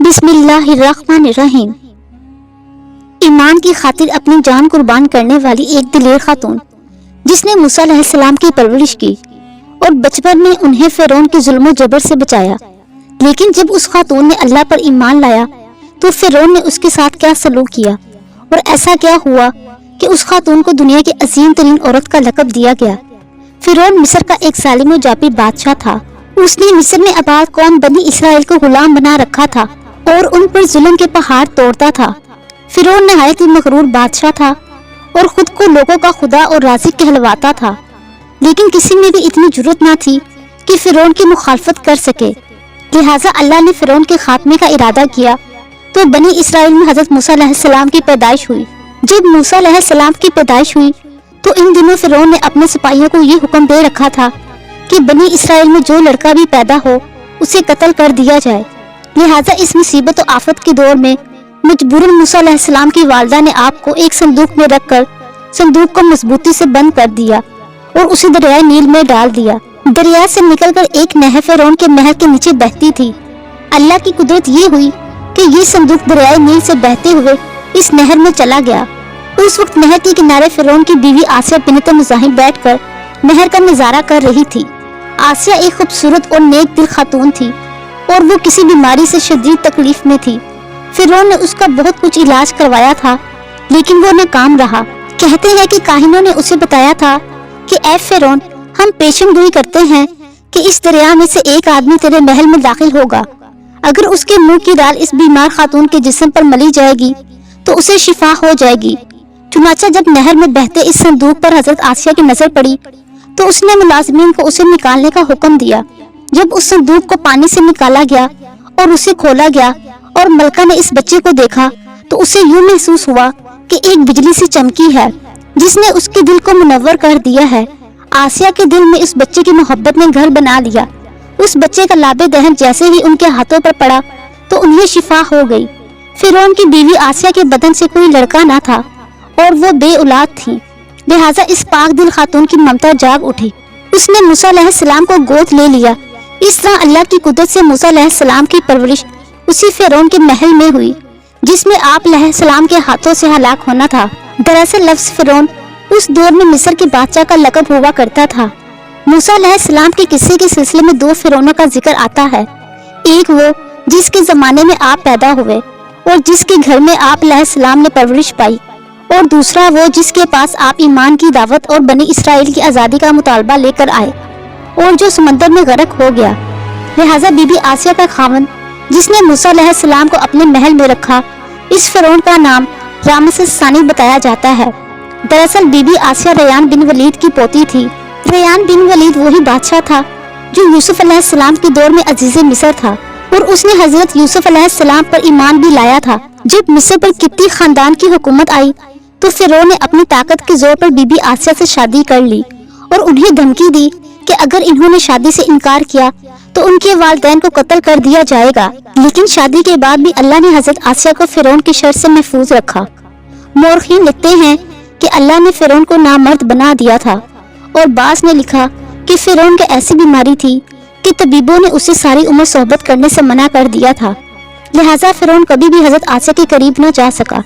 بسم اللہ الرحمن الرحیم۔ ایمان کی خاطر اپنی جان قربان کرنے والی ایک دلیر خاتون جس نے موسیٰ علیہ السلام کی پرورش کی اور بچپن میں انہیں فرعون کے ظلم و جبر سے بچایا، لیکن جب اس خاتون نے اللہ پر ایمان لایا تو فرعون نے اس کے ساتھ کیا سلوک کیا اور ایسا کیا ہوا کہ اس خاتون کو دنیا کی عظیم ترین عورت کا لقب دیا گیا۔ فرعون مصر کا ایک ظالم و جابر بادشاہ تھا۔ اس نے مصر میں آباد قوم بنی اسرائیل کو غلام بنا رکھا تھا اور ان پر ظلم کے پہاڑ توڑتا تھا۔ فرعون نہایت ہی مغرور بادشاہ تھا اور خود کو لوگوں کا خدا اور رازق کہلواتا تھا، لیکن کسی میں بھی اتنی جرأت نہ تھی کہ فرعون کی مخالفت کر سکے۔ لہٰذا اللہ نے فرعون کے خاتمے کا ارادہ کیا تو بنی اسرائیل میں حضرت موسیٰ علیہ السلام کی پیدائش ہوئی۔ جب موسیٰ علیہ السلام کی پیدائش ہوئی تو ان دنوں فرعون نے اپنے سپاہیوں کو یہ حکم دے رکھا تھا کہ بنی اسرائیل میں جو لڑکا بھی پیدا ہو اسے قتل کر دیا جائے۔ لہٰذا اس مصیبت و آفت کے دور میں مجبوراً موسیٰ علیہ السلام کی والدہ نے آپ کو ایک صندوق میں رکھ کر صندوق کو مضبوطی سے بند کر دیا اور اسے دریائے نیل میں ڈال دیا۔ دریا سے نکل کر ایک نہر فرعون کے محل کے نیچے بہتی تھی۔ اللہ کی قدرت یہ ہوئی کہ یہ صندوق دریائے نیل سے بہتے ہوئے اس نہر میں چلا گیا۔ اس وقت نہر کے کنارے فرعون کی بیوی آسیہ بنت مزاحم بیٹھ کر نہر کا نظارہ کر رہی تھی۔ آسیہ ایک خوبصورت اور نیک دل خاتون تھی اور وہ کسی بیماری سے شدید تکلیف میں تھی۔ فرعون نے اس کا بہت کچھ علاج کروایا تھا لیکن وہ ناکام رہا۔ کہتے ہیں کہ کاہنوں نے اسے بتایا تھا کہ اے فرعون، ہم پیشن گوئی کرتے ہیں کہ اس دریا میں سے ایک آدمی تیرے محل میں داخل ہوگا۔ اگر اس کے منہ کی ڈال اس بیمار خاتون کے جسم پر ملی جائے گی تو اسے شفا ہو جائے گی۔ چنانچہ جب نہر میں بہتے اس صندوق پر حضرت آسیہ کی نظر پڑی تو اس نے ملازمین کو اسے نکالنے کا حکم دیا۔ جب اس صندوق کو پانی سے نکالا گیا اور اسے کھولا گیا اور ملکہ نے اس بچے کو دیکھا تو اسے یوں محسوس ہوا کہ ایک بجلی سی چمکی ہے جس نے اس کے دل کو منور کر دیا ہے۔ آسیہ کے دل میں اس بچے کی محبت نے گھر بنا لیا۔ اس بچے کا لابِ دہن جیسے ہی ان کے ہاتھوں پر پڑا تو انہیں شفا ہو گئی۔ فرعون کی بیوی آسیہ کے بدن سے کوئی لڑکا نہ تھا اور وہ بے اولاد تھی، لہٰذا اس پاک دل خاتون کی ممتا جاگ اٹھی۔ اس نے موسیٰ علیہ السلام کو گود لے لیا۔ اس طرح اللہ کی قدرت سے موسیٰ علیہ السلام کی پرورش اسی فرعون کے محل میں ہوئی جس میں آپ علیہ السلام کے ہاتھوں سے ہلاک ہونا تھا۔ دراصل لفظ فرعون اس دور میں مصر کے بادشاہ کا لقب ہوا کرتا تھا۔ موسیٰ علیہ السلام کے قصے کے سلسلے میں دو فرعونوں کا ذکر آتا ہے۔ ایک وہ جس کے زمانے میں آپ پیدا ہوئے اور جس کے گھر میں آپ علیہ السلام نے پرورش پائی، اور دوسرا وہ جس کے پاس آپ ایمان کی دعوت اور بنی اسرائیل کی آزادی کا مطالبہ لے کر آئے اور جو سمندر میں غرق ہو گیا۔ لہٰذا بی بی آسیہ کا خاوند جس نے موسیٰ علیہ السلام کو اپنے محل میں رکھا، اس فرعون کا نام رامسس ثانی بتایا جاتا ہے۔ دراصل بی بی آسیہ ریان بن ولید کی پوتی تھی۔ ریان بن ولید وہی بادشاہ تھا جو یوسف علیہ السلام کے دور میں عزیز مصر تھا اور اس نے حضرت یوسف علیہ السلام پر ایمان بھی لایا تھا۔ جب مصر پر قبطی خاندان کی حکومت آئی تو فرعون نے اپنی طاقت کے زور پر بی بی آسیہ سے شادی کر لی اور انہیں دھمکی دی کہ اگر انہوں نے شادی سے انکار کیا تو ان کے والدین کو قتل کر دیا جائے گا۔ لیکن شادی کے بعد بھی اللہ نے حضرت آسیہ کو فرعون کی شر سے محفوظ رکھا۔ مورخین لکھتے ہیں کہ اللہ نے فرعون کو نامرد بنا دیا تھا، اور بعض نے لکھا کہ فرعون کو ایسی بیماری تھی کہ طبیبوں نے اسے ساری عمر صحبت کرنے سے منع کر دیا تھا، لہٰذا فرعون کبھی بھی حضرت آسیہ کے قریب نہ جا سکا۔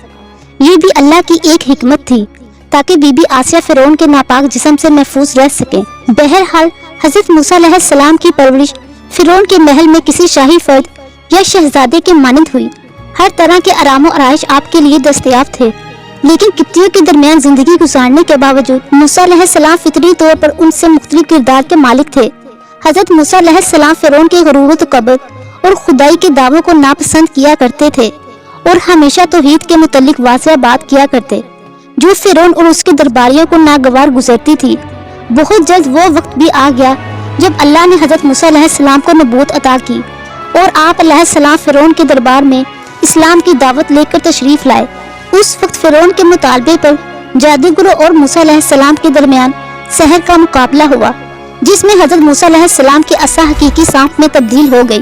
یہ بھی اللہ کی ایک حکمت تھی تاکہ بی بی آسیہ فرعون کے ناپاک جسم سے محفوظ رہ سکیں۔ بہرحال حضرت موسیٰ علیہ السلام کی پرورش فرعون کے محل میں کسی شاہی فرد یا شہزادے کے مانند ہوئی۔ ہر طرح کے آرام و آرائش آپ کے لیے دستیاب تھے، لیکن قبطیوں کے درمیان زندگی گزارنے کے باوجود موسیٰ علیہ السلام فطری طور پر ان سے مختلف کردار کے مالک تھے۔ حضرت موسیٰ علیہ السلام فرعون کے غرور و تکبر اور خدائی کے دعووں کو ناپسند کیا کرتے تھے اور ہمیشہ توحید کے متعلق واضح بات کیا کرتے جو فرعون اور اس کے درباریوں کو ناگوار گزرتی تھی۔ بہت جلد وہ وقت بھی آ گیا جب اللہ نے حضرت موسیٰ علیہ السلام کو نبوت عطا کی اور آپ علیہ السلام فرعون کے دربار میں اسلام کی دعوت لے کر تشریف لائے۔ اس وقت فرعون کے مطالبے پر جادوگروں اور موسیٰ علیہ السلام کے درمیان سحر کا مقابلہ ہوا، جس میں حضرت موسیٰ علیہ السلام کی عصا حقیقی سانپ میں تبدیل ہو گئی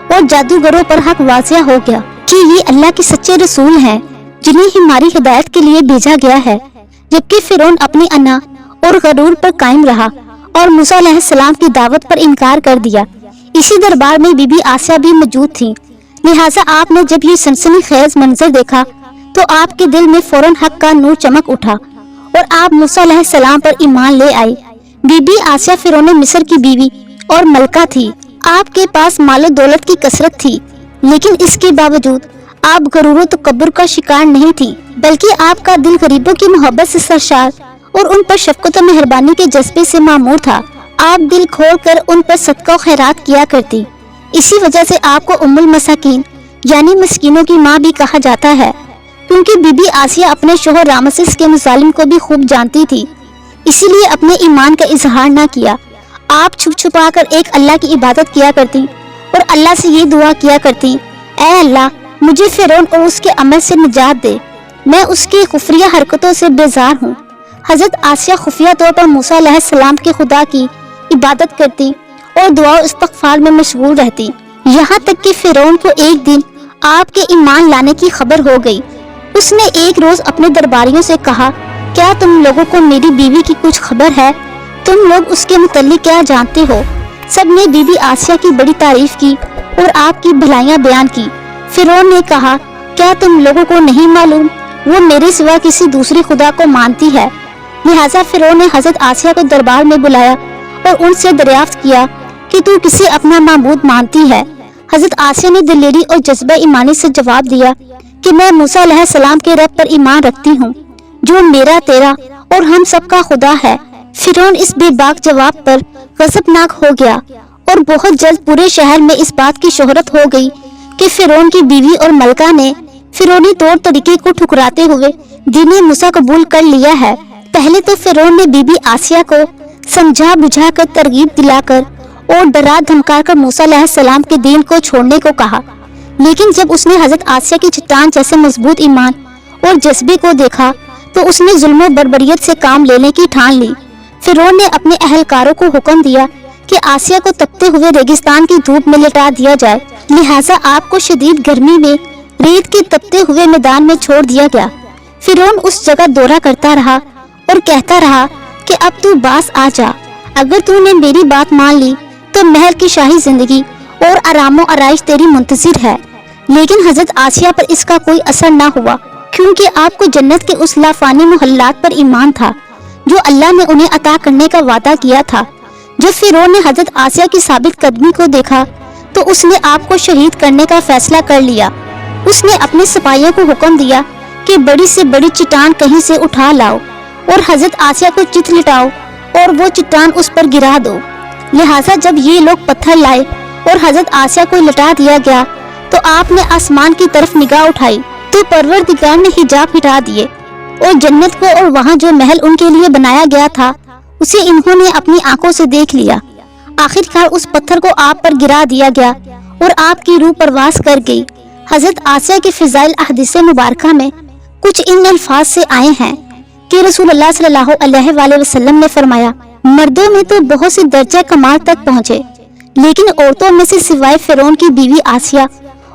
اور جادوگروں پر حق واضح ہو گیا کہ یہ اللہ کے سچے رسول ہیں جنہیں ہماری ہدایت کے لیے بھیجا گیا ہے، جبکہ فرعون اپنی انا اور غرور پر قائم رہا اور موسیٰ علیہ السلام کی دعوت پر انکار کر دیا۔ اسی دربار میں بی بی آسیہ بھی موجود تھیں، لہٰذا آپ نے جب یہ سنسنی خیز منظر دیکھا تو آپ کے دل میں فوراً حق کا نور چمک اٹھا اور آپ موسیٰ علیہ السلام پر ایمان لے آئے۔ بی بی آسیہ فرعون مصر کی بیوی اور ملکہ تھی۔ آپ کے پاس مال و دولت کی کثرت تھی، لیکن اس کے باوجود آپ غرور و تکبر کا شکار نہیں تھی، بلکہ آپ کا دل غریبوں کی محبت سے سرشار اور ان پر شفقت و مہربانی کے جذبے سے معمور تھا۔ آپ دل کھول کر ان پر صدقہ و خیرات کیا کرتی۔ اسی وجہ سے آپ کو ام المساکین یعنی مسکینوں کی ماں بھی کہا جاتا ہے، کیونکہ بی بی آسیہ اپنے شوہر رامسس کے مظالم کو بھی خوب جانتی تھی، اسی لیے اپنے ایمان کا اظہار نہ کیا۔ آپ چھپ چھپا کر ایک اللہ کی عبادت کیا کرتی اور اللہ سے یہ دعا کیا کرتی، اے اللہ مجھے فرعون اور اس کے عمل سے نجات دے، میں اس کی خفیہ حرکتوں سے بیزار ہوں۔ حضرت آسیہ خفیہ طور پر موسیٰ علیہ السلام کے خدا کی عبادت کرتی اور دعا و استغفار میں مشغول رہتی، یہاں تک کہ فرعون کو ایک دن آپ کے ایمان لانے کی خبر ہو گئی۔ اس نے ایک روز اپنے درباریوں سے کہا، کیا تم لوگوں کو میری بیوی کی کچھ خبر ہے؟ تم لوگ اس کے متعلق کیا جانتے ہو؟ سب نے بی بی آسیہ کی بڑی تعریف کی اور آپ کی بھلائیاں بیان کی۔ فرعون نے کہا، کیا تم لوگوں کو نہیں معلوم وہ میرے سوا کسی دوسرے خدا کو مانتی ہے؟ لہٰذا فرعون نے حضرت آسیہ کو دربار میں بلایا اور ان سے دریافت کیا کہ تو کسے اپنا معبود مانتی ہے؟ حضرت آسیہ نے دلیری اور جذبہ ایمانی سے جواب دیا کہ میں موسیٰ علیہ السلام کے رب پر ایمان رکھتی ہوں، جو میرا تیرا اور ہم سب کا خدا ہے۔ فرعون اس بے باک جواب پر غضبناک ہو گیا اور بہت جلد پورے شہر میں اس بات کی شہرت ہو گئی کہ فرعون کی بیوی اور ملکہ نے فرعونی طور طریقے کو ٹھکراتے ہوئے دین موسیٰ قبول کر لیا ہے۔ پہلے تو فرعون نے بی بی آسیہ کو سمجھا بجھا کر ترغیب دلا کر اور ڈرا دھمکا کر موسیٰ علیہ السلام کے دین کو چھوڑنے کو کہا، لیکن جب اس نے حضرت آسیہ کی چٹان جیسے مضبوط ایمان اور جذبے کو دیکھا تو اس نے ظلم و بربریت سے کام لینے کی ٹھان لی۔ فرعون نے اپنے اہلکاروں کو حکم دیا کہ آسیہ کو تپتے ہوئے ریگستان کی دھوپ میں لٹا دیا جائے، لہٰذا آپ کو شدید گرمی میں ریت کے تپتے ہوئے میدان میں چھوڑ دیا گیا۔ فرعون اس جگہ دورہ کرتا رہا اور کہتا رہا کہ اب تو باز آ جا، اگر تو نے میری بات مان لی تو محل کی شاہی زندگی اور آرام و آرائش تیری منتظر ہے۔ لیکن حضرت آسیہ پر اس کا کوئی اثر نہ ہوا، کیونکہ آپ کو جنت کے اس لافانی محلات پر ایمان تھا جو اللہ نے انہیں عطا کرنے کا وعدہ کیا تھا۔ جب فرعون نے حضرت آسیہ کی ثابت قدمی کو دیکھا تو اس نے آپ کو شہید کرنے کا فیصلہ کر لیا۔ اس نے اپنے سپاہیوں کو حکم دیا کہ بڑی سے بڑی چٹان کہیں سے اٹھا لاؤ اور حضرت آسیہ کو چت لٹاؤ اور وہ چٹان اس پر گرا دو۔ لہٰذا جب یہ لوگ پتھر لائے اور حضرت آسیہ کو لٹا دیا گیا تو آپ نے آسمان کی طرف نگاہ اٹھائی تو پروردگار نے حجاب ہٹا دیے اور جنت کو اور وہاں جو محل ان کے لیے بنایا گیا تھا اسے انہوں نے اپنی آنکھوں سے دیکھ لیا۔ آخرکار اس پتھر کو آپ پر گرا دیا گیا اور آپ کی روح پرواز کر گئی۔ حضرت آسیہ کے فضائل احادیث مبارکہ میں کچھ ان الفاظ سے آئے ہیں کہ رسول اللہ صلی اللہ علیہ وآلہ وسلم نے فرمایا، مردوں میں تو بہت سے درجہ کمال تک پہنچے، لیکن عورتوں میں سے سوائے فرعون کی بیوی آسیہ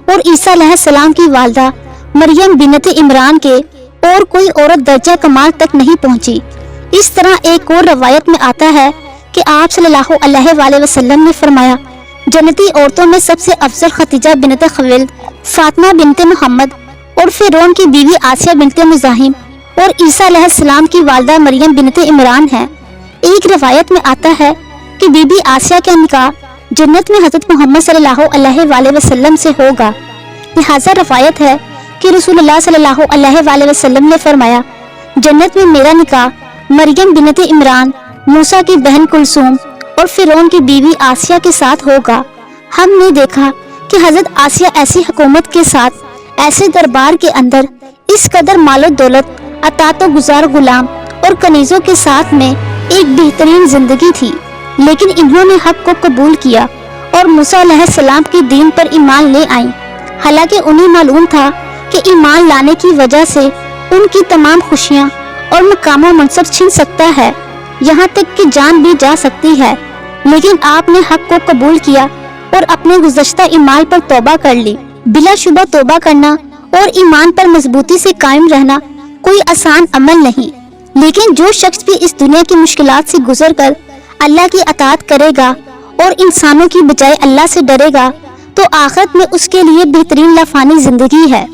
اور عیسیٰ علیہ السلام کی والدہ مریم بنت عمران کے اور کوئی عورت درجہ کمال تک نہیں پہنچی۔ اس طرح ایک اور روایت میں آتا ہے کہ آپ صلی اللہ علیہ وآلہ وسلم نے فرمایا، جنتی عورتوں میں سب سے افضل خدیجہ بنت خویلد، فاطمہ بنت محمد اور فرعون کی بیوی آسیہ بنت مزاحم اور عیسیٰ علیہ السلام کی والدہ مریم بنت عمران ہے۔ ایک روایت میں آتا ہے کہ بی بی آسیہ کا نکاح جنت میں حضرت محمد صلی اللہ علیہ وآلہ وسلم سے ہوگا۔ لہٰذا روایت ہے کہ رسول اللہ صلی اللہ علیہ وآلہ وسلم نے فرمایا، جنت میں میرا نکاح مریم بنت عمران، موسیٰ کی بہن کلثوم اور فرعون کی بیوی آسیہ کے ساتھ ہوگا۔ ہم نے دیکھا کہ حضرت آسیہ ایسی حکومت کے ساتھ، ایسے دربار کے اندر، اس قدر مال و دولت، اطاعت و گزار غلام اور کنیزوں کے ساتھ میں ایک بہترین زندگی تھی، لیکن انہوں نے حق کو قبول کیا اور موسیٰ علیہ السلام کے دین پر ایمان لے آئیں، حالانکہ انہیں معلوم تھا کہ ایمان لانے کی وجہ سے ان کی تمام خوشیاں اور مقام و منصب چھن سکتا ہے، یہاں تک کہ جان بھی جا سکتی ہے، لیکن آپ نے حق کو قبول کیا اور اپنے گزشتہ ایمان پر توبہ کر لی۔ بلا شبہ توبہ کرنا اور ایمان پر مضبوطی سے قائم رہنا کوئی آسان عمل نہیں، لیکن جو شخص بھی اس دنیا کی مشکلات سے گزر کر اللہ کی اطاعت کرے گا اور انسانوں کی بجائے اللہ سے ڈرے گا تو آخرت میں اس کے لیے بہترین لافانی زندگی ہے۔